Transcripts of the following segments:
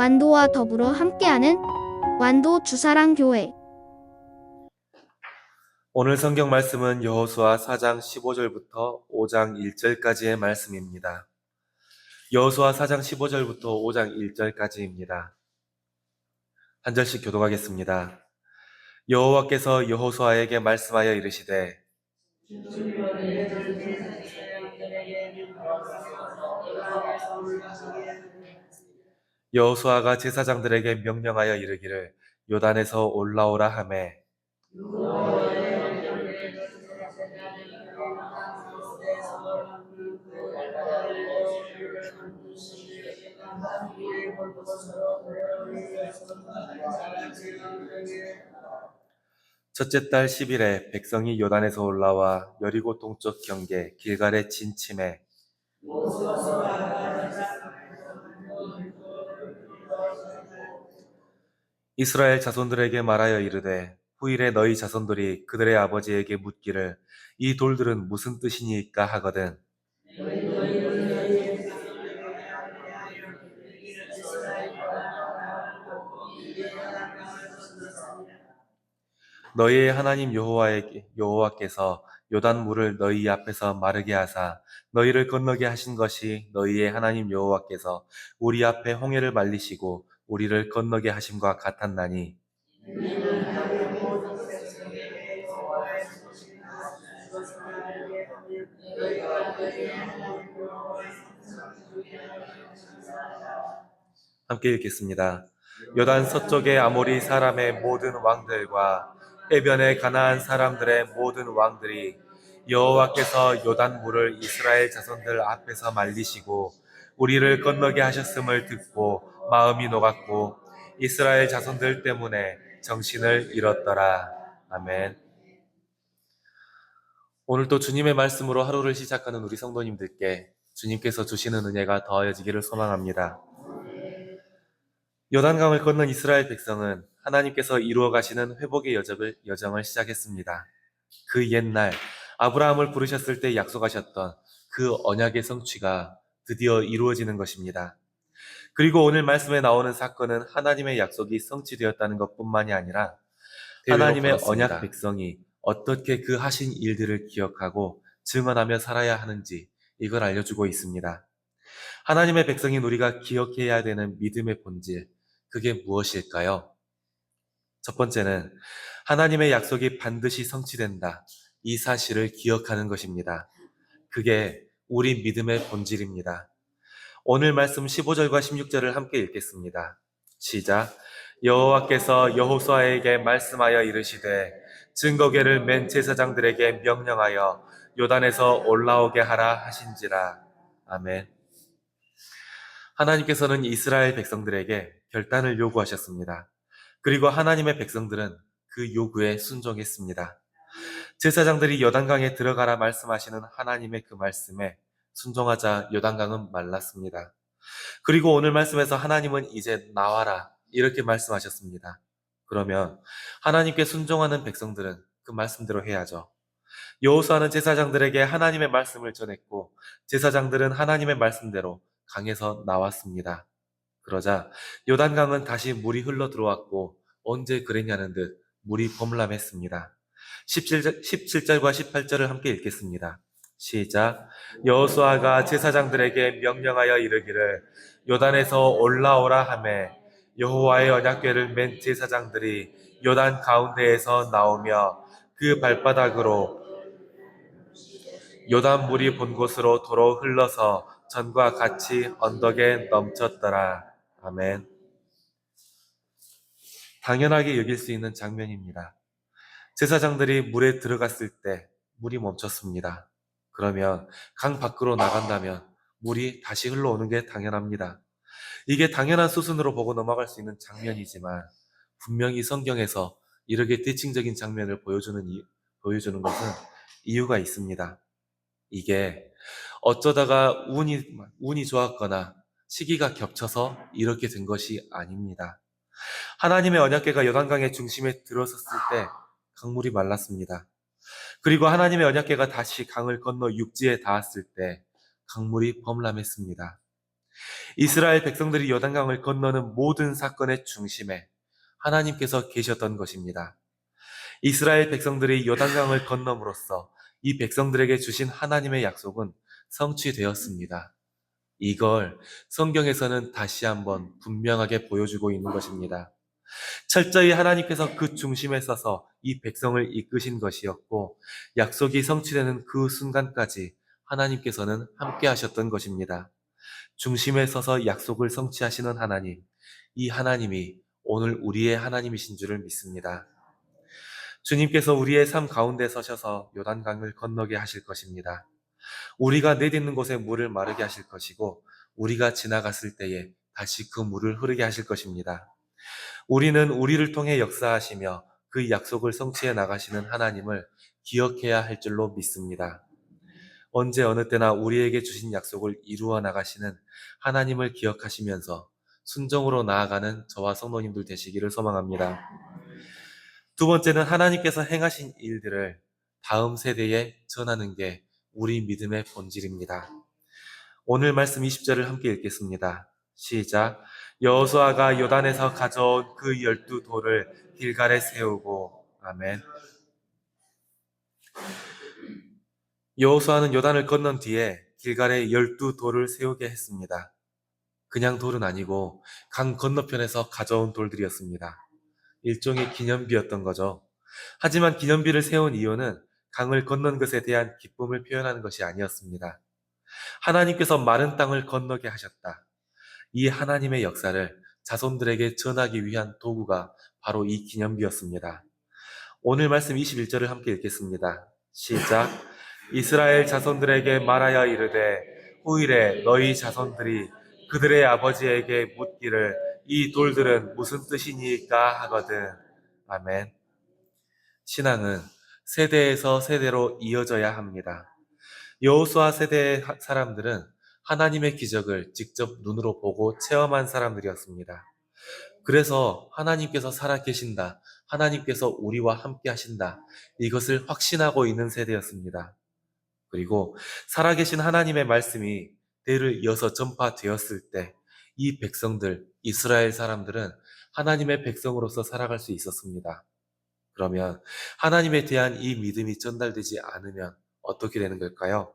완도와 더불어 함께하는 완도 주사랑교회. 오늘 성경 말씀은 여호수아 4장 15절부터 5장 1절까지의 말씀입니다. 여호수아 4장 15절부터 5장 1절까지입니다. 한 절씩 교독하겠습니다. 여호와께서 여호수아에게 말씀하여 이르시되 여호수아가 제사장들에게 명령하여 이르기를 요단에서 올라오라 하매 첫째 달 10일에 백성이 요단에서 올라와 여리고 동쪽 경계 길갈에 진침해 이스라엘 자손들에게 말하여 이르되 후일에 너희 자손들이 그들의 아버지에게 묻기를 이 돌들은 무슨 뜻이니까 하거든 너희의 하나님 여호와께서 요단 물을 너희 앞에서 마르게 하사 너희를 건너게 하신 것이 너희의 하나님 여호와께서 우리 앞에 홍해를 말리시고 우리를 건너게 하심과 같았나니 함께 읽겠습니다. 요단 서쪽의 아모리 사람의 모든 왕들과 해변의 가나안 사람들의 모든 왕들이 여호와께서 요단 물을 이스라엘 자손들 앞에서 말리시고 우리를 건너게 하셨음을 듣고 마음이 녹았고 이스라엘 자손들 때문에 정신을 잃었더라. 아멘. 오늘도 주님의 말씀으로 하루를 시작하는 우리 성도님들께 주님께서 주시는 은혜가 더하여지기를 소망합니다. 요단강을 건넌 이스라엘 백성은 하나님께서 이루어 가시는 회복의 여정을 시작했습니다. 그 옛날 아브라함을 부르셨을 때 약속하셨던 그 언약의 성취가 드디어 이루어지는 것입니다. 그리고 오늘 말씀에 나오는 사건은 하나님의 약속이 성취되었다는 것뿐만이 아니라 하나님의 언약 백성이 어떻게 그 하신 일들을 기억하고 증언하며 살아야 하는지 이걸 알려주고 있습니다. 하나님의 백성인 우리가 기억해야 되는 믿음의 본질, 그게 무엇일까요? 첫 번째는 하나님의 약속이 반드시 성취된다. 이 사실을 기억하는 것입니다. 그게 우리 믿음의 본질입니다. 오늘 말씀 15절과 16절을 함께 읽겠습니다. 시작. 여호와께서 여호수아에게 말씀하여 이르시되 증거궤를 맨 제사장들에게 명령하여 요단에서 올라오게 하라 하신지라. 아멘. 하나님께서는 이스라엘 백성들에게 결단을 요구하셨습니다. 그리고 하나님의 백성들은 그 요구에 순종했습니다. 제사장들이 요단강에 들어가라 말씀하시는 하나님의 그 말씀에 순종하자 요단강은 말랐습니다. 그리고 오늘 말씀에서 하나님은 이제 나와라 이렇게 말씀하셨습니다. 그러면 하나님께 순종하는 백성들은 그 말씀대로 해야죠. 여호수아는 제사장들에게 하나님의 말씀을 전했고 제사장들은 하나님의 말씀대로 강에서 나왔습니다. 그러자 요단강은 다시 물이 흘러 들어왔고 언제 그랬냐는 듯 물이 범람했습니다. 17절과 18절을 함께 읽겠습니다. 시작. 여호수아가 제사장들에게 명령하여 이르기를 요단에서 올라오라 하매 여호와의 언약궤를 맨 제사장들이 요단 가운데에서 나오며 그 발바닥으로 요단 물이 본 곳으로 도로 흘러서 전과 같이 언덕에 넘쳤더라. 아멘. 당연하게 여길 수 있는 장면입니다. 제사장들이 물에 들어갔을 때 물이 멈췄습니다. 그러면 강 밖으로 나간다면 물이 다시 흘러오는 게 당연합니다. 이게 당연한 수순으로 보고 넘어갈 수 있는 장면이지만 분명히 성경에서 이렇게 대칭적인 장면을 보여주는 것은 이유가 있습니다. 이게 어쩌다가 운이 좋았거나 시기가 겹쳐서 이렇게 된 것이 아닙니다. 하나님의 언약궤가 요단강의 중심에 들어섰을 때 강물이 말랐습니다. 그리고 하나님의 언약궤가 다시 강을 건너 육지에 닿았을 때 강물이 범람했습니다. 이스라엘 백성들이 요단강을 건너는 모든 사건의 중심에 하나님께서 계셨던 것입니다. 이스라엘 백성들이 요단강을 건너므로써 이 백성들에게 주신 하나님의 약속은 성취되었습니다. 이걸 성경에서는 다시 한번 분명하게 보여주고 있는 것입니다. 철저히 하나님께서 그 중심에 서서 이 백성을 이끄신 것이었고, 약속이 성취되는 그 순간까지 하나님께서는 함께 하셨던 것입니다. 중심에 서서 약속을 성취하시는 하나님, 이 하나님이 오늘 우리의 하나님이신 줄을 믿습니다. 주님께서 우리의 삶 가운데 서셔서 요단강을 건너게 하실 것입니다. 우리가 내딛는 곳에 물을 마르게 하실 것이고, 우리가 지나갔을 때에 다시 그 물을 흐르게 하실 것입니다. 우리는 우리를 통해 역사하시며 그 약속을 성취해 나가시는 하나님을 기억해야 할 줄로 믿습니다. 언제 어느 때나 우리에게 주신 약속을 이루어 나가시는 하나님을 기억하시면서 순종으로 나아가는 저와 성도님들 되시기를 소망합니다. 두 번째는 하나님께서 행하신 일들을 다음 세대에 전하는 게 우리 믿음의 본질입니다. 오늘 말씀 20절을 함께 읽겠습니다. 시작. 여호수아가 요단에서 가져온 그 12돌을 길갈에 세우고. 아멘. 여호수아는 요단을 건넌 뒤에 길갈에 12돌을 세우게 했습니다. 그냥 돌은 아니고 강 건너편에서 가져온 돌들이었습니다. 일종의 기념비였던 거죠. 하지만 기념비를 세운 이유는 강을 건넌 것에 대한 기쁨을 표현하는 것이 아니었습니다. 하나님께서 마른 땅을 건너게 하셨다. 이 하나님의 역사를 자손들에게 전하기 위한 도구가 바로 이 기념비였습니다. 오늘 말씀 21절을 함께 읽겠습니다. 시작. 이스라엘 자손들에게 말하여 이르되 후일에 너희 자손들이 그들의 아버지에게 묻기를 이 돌들은 무슨 뜻이니까 하거든. 아멘. 신앙은 세대에서 세대로 이어져야 합니다. 여호수아 세대의 사람들은 하나님의 기적을 직접 눈으로 보고 체험한 사람들이었습니다. 그래서 하나님께서 살아계신다, 하나님께서 우리와 함께 하신다, 이것을 확신하고 있는 세대였습니다. 그리고 살아계신 하나님의 말씀이 대를 이어서 전파되었을 때 이 백성들, 이스라엘 사람들은 하나님의 백성으로서 살아갈 수 있었습니다. 그러면 하나님에 대한 이 믿음이 전달되지 않으면 어떻게 되는 걸까요?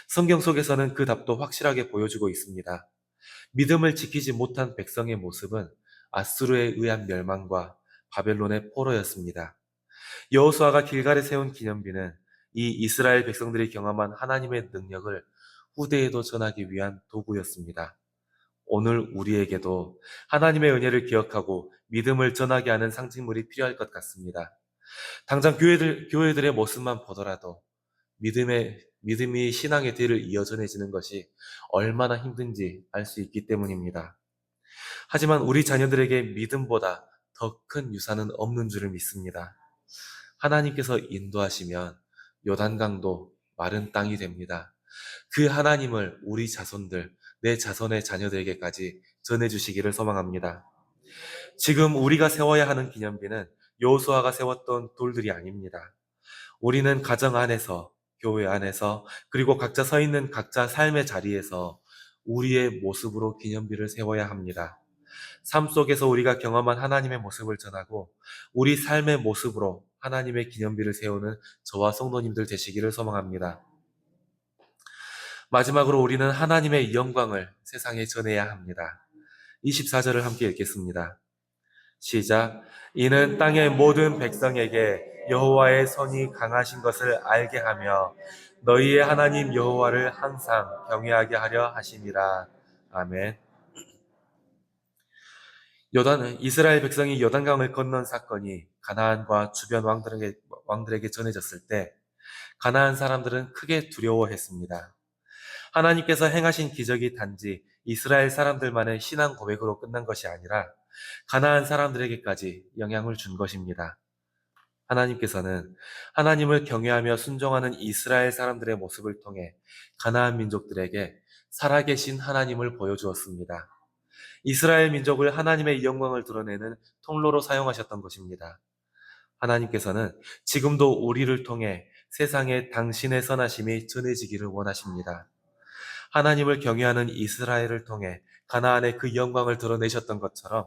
성경 속에서는 그 답도 확실하게 보여주고 있습니다. 믿음을 지키지 못한 백성의 모습은 아수르에 의한 멸망과 바벨론의 포로였습니다. 여호수아가 길갈에 세운 기념비는 이 이스라엘 백성들이 경험한 하나님의 능력을 후대에도 전하기 위한 도구였습니다. 오늘 우리에게도 하나님의 은혜를 기억하고 믿음을 전하게 하는 상징물이 필요할 것 같습니다. 당장 교회들의 모습만 보더라도 믿음이 신앙의 뒤를 이어 전해지는 것이 얼마나 힘든지 알 수 있기 때문입니다. 하지만 우리 자녀들에게 믿음보다 더 큰 유산은 없는 줄을 믿습니다. 하나님께서 인도하시면 요단강도 마른 땅이 됩니다. 그 하나님을 우리 자손들, 내 자손의 자녀들에게까지 전해주시기를 소망합니다. 지금 우리가 세워야 하는 기념비는 여호수아가 세웠던 돌들이 아닙니다. 우리는 가정 안에서, 교회 안에서, 그리고 각자 서 있는 각자 삶의 자리에서 우리의 모습으로 기념비를 세워야 합니다. 삶 속에서 우리가 경험한 하나님의 모습을 전하고 우리 삶의 모습으로 하나님의 기념비를 세우는 저와 성도님들 되시기를 소망합니다. 마지막으로 우리는 하나님의 영광을 세상에 전해야 합니다. 24절을 함께 읽겠습니다. 시작. 이는 땅의 모든 백성에게 여호와의 손이 강하신 것을 알게 하며 너희의 하나님 여호와를 항상 경외하게 하려 하심이라. 아멘. 이스라엘 백성이 요단강을 건넌 사건이 가나안과 주변 왕들에게 전해졌을 때 가나안 사람들은 크게 두려워했습니다. 하나님께서 행하신 기적이 단지 이스라엘 사람들만의 신앙 고백으로 끝난 것이 아니라 가나안 사람들에게까지 영향을 준 것입니다. 하나님께서는 하나님을 경외하며 순종하는 이스라엘 사람들의 모습을 통해 가나안 민족들에게 살아계신 하나님을 보여주었습니다. 이스라엘 민족을 하나님의 영광을 드러내는 통로로 사용하셨던 것입니다. 하나님께서는 지금도 우리를 통해 세상에 당신의 선하심이 전해지기를 원하십니다. 하나님을 경외하는 이스라엘을 통해 가나안의 그 영광을 드러내셨던 것처럼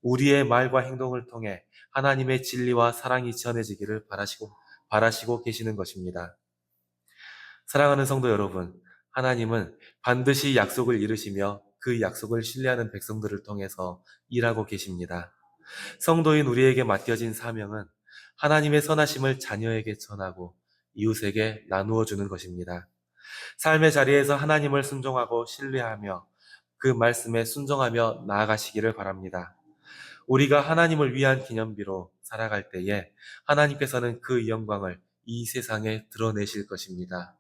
우리의 말과 행동을 통해 하나님의 진리와 사랑이 전해지기를 바라시고 계시는 것입니다. 사랑하는 성도 여러분, 하나님은 반드시 약속을 이루시며 그 약속을 신뢰하는 백성들을 통해서 일하고 계십니다. 성도인 우리에게 맡겨진 사명은 하나님의 선하심을 자녀에게 전하고 이웃에게 나누어 주는 것입니다. 삶의 자리에서 하나님을 순종하고 신뢰하며 그 말씀에 순종하며 나아가시기를 바랍니다. 우리가 하나님을 위한 기념비로 살아갈 때에 하나님께서는 그 영광을 이 세상에 드러내실 것입니다.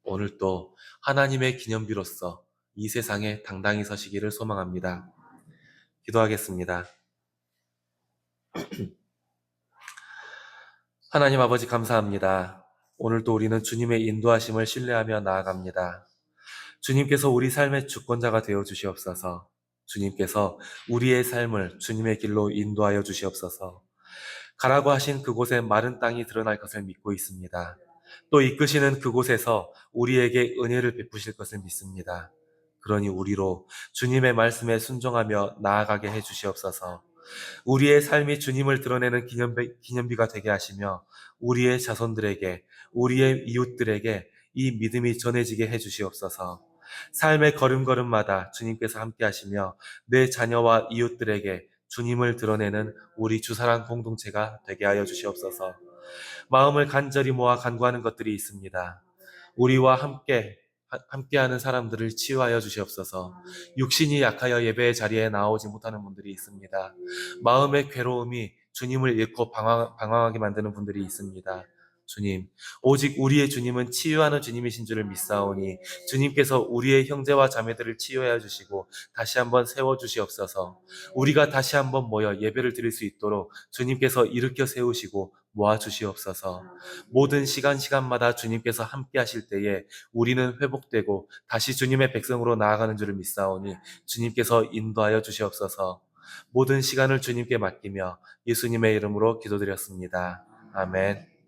오늘도 하나님의 기념비로서 이 세상에 당당히 서시기를 소망합니다. 기도하겠습니다. 하나님 아버지 감사합니다. 오늘도 우리는 주님의 인도하심을 신뢰하며 나아갑니다. 주님께서 우리 삶의 주권자가 되어 주시옵소서. 주님께서 우리의 삶을 주님의 길로 인도하여 주시옵소서. 가라고 하신 그곳에 마른 땅이 드러날 것을 믿고 있습니다. 또 이끄시는 그곳에서 우리에게 은혜를 베푸실 것을 믿습니다. 그러니 우리로 주님의 말씀에 순종하며 나아가게 해 주시옵소서. 우리의 삶이 주님을 드러내는 기념비가 되게 하시며 우리의 자손들에게, 우리의 이웃들에게 이 믿음이 전해지게 해 주시옵소서. 삶의 걸음걸음마다 주님께서 함께 하시며 내 자녀와 이웃들에게 주님을 드러내는 우리 주사랑 공동체가 되게 하여 주시옵소서. 마음을 간절히 모아 간구하는 것들이 있습니다. 우리와 함께하는 사람들을 치유하여 주시옵소서. 육신이 약하여 예배의 자리에 나오지 못하는 분들이 있습니다. 마음의 괴로움이 주님을 잃고 방황하게 만드는 분들이 있습니다. 주님, 오직 우리의 주님은 치유하는 주님이신 줄을 믿사오니 주님께서 우리의 형제와 자매들을 치유하여 주시고 다시 한번 세워주시옵소서. 우리가 다시 한번 모여 예배를 드릴 수 있도록 주님께서 일으켜 세우시고 모아주시옵소서. 모든 시간마다 주님께서 함께 하실 때에 우리는 회복되고 다시 주님의 백성으로 나아가는 줄을 믿사오니 주님께서 인도하여 주시옵소서. 모든 시간을 주님께 맡기며 예수님의 이름으로 기도드렸습니다. 아멘.